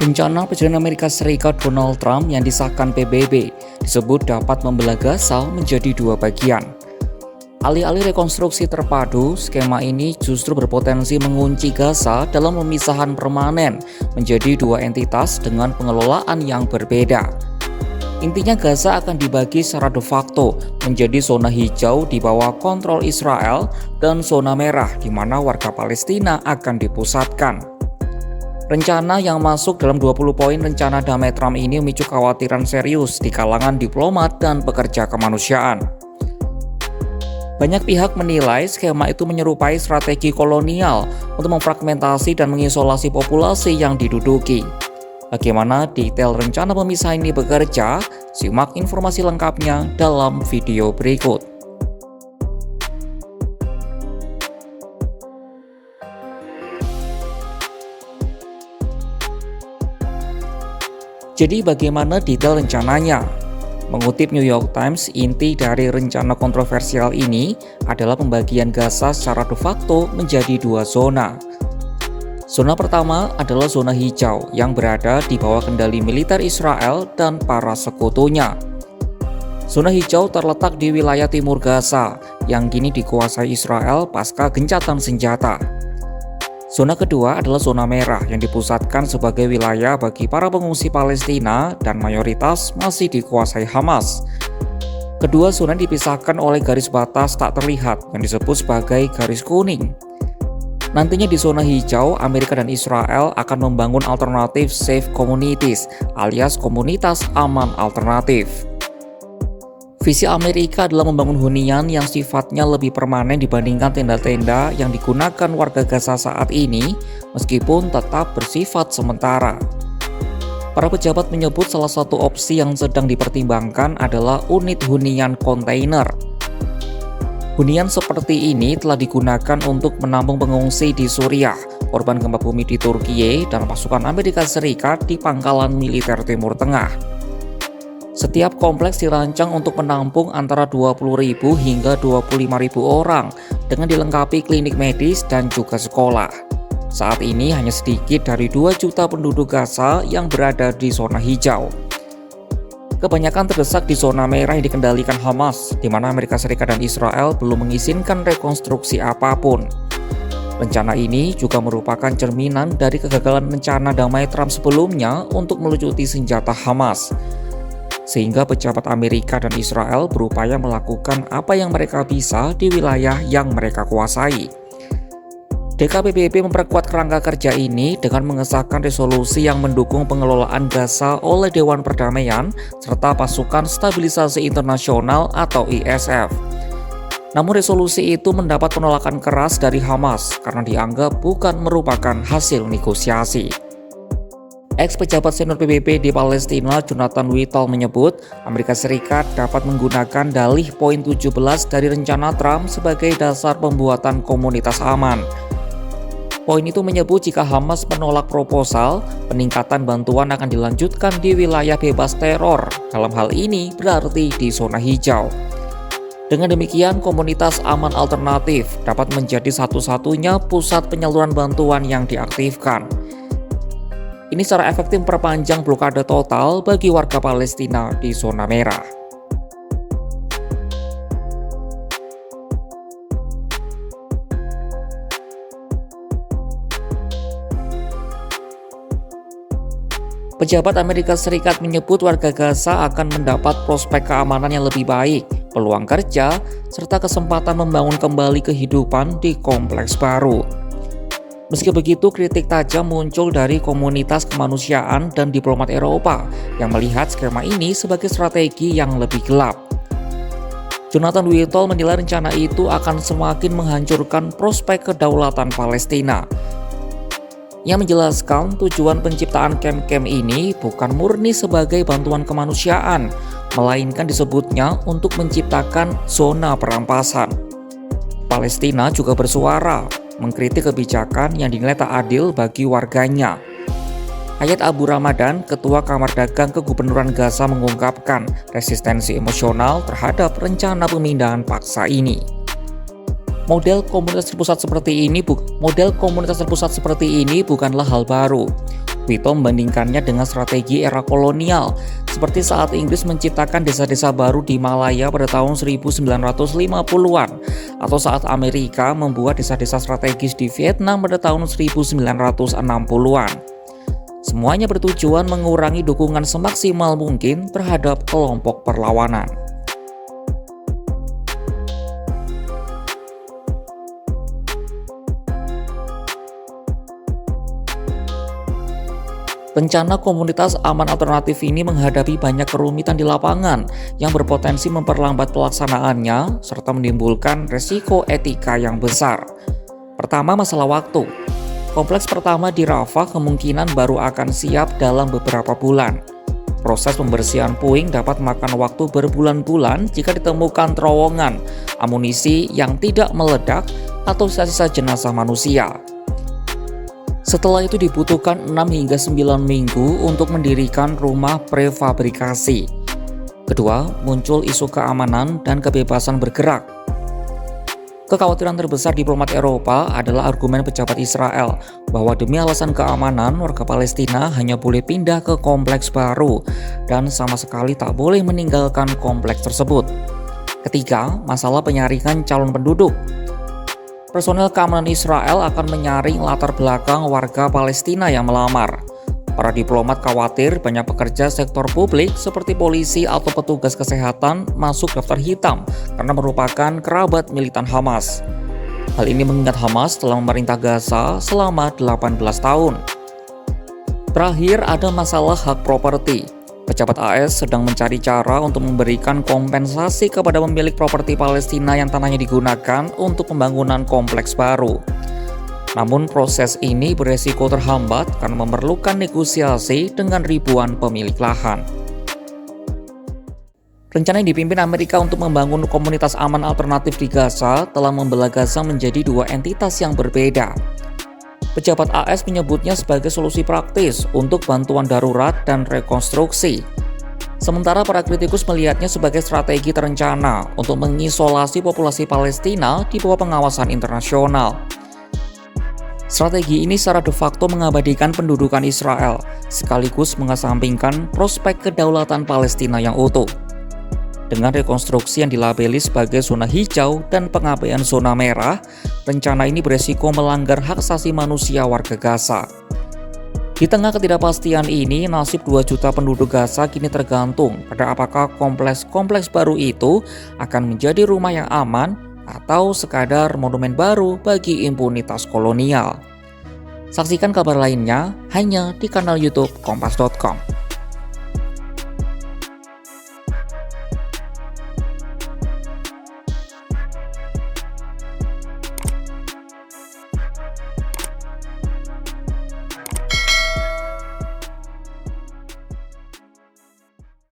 Rencana Presiden Amerika Serikat Donald Trump yang disahkan PBB disebut dapat membelah Gaza menjadi dua bagian. Alih-alih rekonstruksi terpadu, skema ini justru berpotensi mengunci Gaza dalam pemisahan permanen menjadi dua entitas dengan pengelolaan yang berbeda. Intinya Gaza akan dibagi secara de facto menjadi zona hijau di bawah kontrol Israel dan zona merah di mana warga Palestina akan dipusatkan. Rencana yang masuk dalam 20 poin rencana damai Trump ini memicu kekhawatiran serius di kalangan diplomat dan pekerja kemanusiaan. Banyak pihak menilai skema itu menyerupai strategi kolonial untuk memfragmentasi dan mengisolasi populasi yang diduduki. Bagaimana detail rencana pemisahan ini bekerja? Simak informasi lengkapnya dalam video berikut. Jadi bagaimana detail rencananya? Mengutip New York Times, inti dari rencana kontroversial ini adalah pembagian Gaza secara de facto menjadi dua zona. Zona pertama adalah zona hijau yang berada di bawah kendali militer Israel dan para sekutunya. Zona hijau terletak di wilayah timur Gaza yang kini dikuasai Israel pasca gencatan senjata. Zona kedua adalah zona merah yang dipusatkan sebagai wilayah bagi para pengungsi Palestina dan mayoritas masih dikuasai Hamas. Kedua zona dipisahkan oleh garis batas tak terlihat yang disebut sebagai garis kuning. Nantinya di zona hijau, Amerika dan Israel akan membangun alternatif safe communities alias komunitas aman alternatif. Visi Amerika adalah membangun hunian yang sifatnya lebih permanen dibandingkan tenda-tenda yang digunakan warga Gaza saat ini, meskipun tetap bersifat sementara. Para pejabat menyebut salah satu opsi yang sedang dipertimbangkan adalah unit hunian kontainer. Hunian seperti ini telah digunakan untuk menampung pengungsi di Suriah, korban gempa bumi di Turkiye, dan pasukan Amerika Serikat di pangkalan militer Timur Tengah. Setiap kompleks dirancang untuk menampung antara 20.000 hingga 25.000 orang dengan dilengkapi klinik medis dan juga sekolah. Saat ini hanya sedikit dari 2 juta penduduk Gaza yang berada di zona hijau. Kebanyakan terdesak di zona merah yang dikendalikan Hamas, di mana Amerika Serikat dan Israel belum mengizinkan rekonstruksi apapun. Rencana ini juga merupakan cerminan dari kegagalan rencana damai Trump sebelumnya untuk melucuti senjata Hamas. Sehingga pejabat Amerika dan Israel berupaya melakukan apa yang mereka bisa di wilayah yang mereka kuasai. DKPBB memperkuat kerangka kerja ini dengan mengesahkan resolusi yang mendukung pengelolaan Gaza oleh Dewan Perdamaian serta Pasukan Stabilisasi Internasional atau ISF. Namun resolusi itu mendapat penolakan keras dari Hamas karena dianggap bukan merupakan hasil negosiasi. Ex-pejabat senior PBB di Palestina, Jonathan Wittol menyebut Amerika Serikat dapat menggunakan dalih poin 17 dari rencana Trump sebagai dasar pembuatan komunitas aman. Poin itu menyebut jika Hamas menolak proposal, peningkatan bantuan akan dilanjutkan di wilayah bebas teror. Dalam hal ini berarti di zona hijau. Dengan demikian, komunitas aman alternatif dapat menjadi satu-satunya pusat penyaluran bantuan yang diaktifkan. Ini secara efektif memperpanjang blokade total bagi warga Palestina di zona merah. Pejabat Amerika Serikat menyebut warga Gaza akan mendapat prospek keamanan yang lebih baik, peluang kerja, serta kesempatan membangun kembali kehidupan di kompleks baru. Meski begitu, kritik tajam muncul dari komunitas kemanusiaan dan diplomat Eropa yang melihat skema ini sebagai strategi yang lebih gelap. Jonathan Wittol menilai rencana itu akan semakin menghancurkan prospek kedaulatan Palestina. Ia menjelaskan tujuan penciptaan kamp-kamp ini bukan murni sebagai bantuan kemanusiaan, melainkan disebutnya untuk menciptakan zona perampasan. Palestina juga bersuara mengkritik kebijakan yang dinilai tak adil bagi warganya. Hayat Abu Ramadan, Ketua Kamar Dagang Kegubernuran Gaza mengungkapkan resistensi emosional terhadap rencana pemindahan paksa ini. Model komunitas terpusat seperti ini bukanlah hal baru. Wito membandingkannya dengan strategi era kolonial, seperti saat Inggris menciptakan desa-desa baru di Malaya pada tahun 1950-an, atau saat Amerika membuat desa-desa strategis di Vietnam pada tahun 1960-an. Semuanya bertujuan mengurangi dukungan semaksimal mungkin terhadap kelompok perlawanan. Rencana komunitas aman alternatif ini menghadapi banyak kerumitan di lapangan yang berpotensi memperlambat pelaksanaannya serta menimbulkan resiko etika yang besar. Pertama, masalah waktu. Kompleks pertama di Rafah kemungkinan baru akan siap dalam beberapa bulan. Proses pembersihan puing dapat makan waktu berbulan-bulan jika ditemukan terowongan, amunisi yang tidak meledak, atau sisa-sisa jenazah manusia. Setelah itu dibutuhkan 6 hingga 9 minggu untuk mendirikan rumah prefabrikasi. Kedua, muncul isu keamanan dan kebebasan bergerak. Kekhawatiran terbesar diplomat Eropa adalah argumen pejabat Israel bahwa demi alasan keamanan, warga Palestina hanya boleh pindah ke kompleks baru dan sama sekali tak boleh meninggalkan kompleks tersebut. Ketiga, masalah penyaringan calon penduduk. Personel keamanan Israel akan menyaring latar belakang warga Palestina yang melamar. Para diplomat khawatir banyak pekerja sektor publik seperti polisi atau petugas kesehatan masuk daftar hitam karena merupakan kerabat militan Hamas. Hal ini mengingat Hamas telah memerintah Gaza selama 18 tahun. Terakhir, ada masalah hak properti. Pejabat AS sedang mencari cara untuk memberikan kompensasi kepada pemilik properti Palestina yang tanahnya digunakan untuk pembangunan kompleks baru. Namun proses ini beresiko terhambat karena memerlukan negosiasi dengan ribuan pemilik lahan. Rencana yang dipimpin Amerika untuk membangun komunitas aman alternatif di Gaza telah membelah Gaza menjadi dua entitas yang berbeda. Pejabat AS menyebutnya sebagai solusi praktis untuk bantuan darurat dan rekonstruksi. Sementara para kritikus melihatnya sebagai strategi terencana untuk mengisolasi populasi Palestina di bawah pengawasan internasional. Strategi ini secara de facto mengabadikan pendudukan Israel, sekaligus mengesampingkan prospek kedaulatan Palestina yang utuh. Dengan rekonstruksi yang dilabeli sebagai zona hijau dan pengabaian zona merah, rencana ini beresiko melanggar hak asasi manusia warga Gaza. Di tengah ketidakpastian ini, nasib 2 juta penduduk Gaza kini tergantung pada apakah kompleks baru itu akan menjadi rumah yang aman atau sekadar monumen baru bagi impunitas kolonial. Saksikan kabar lainnya hanya di kanal YouTube Kompas.com.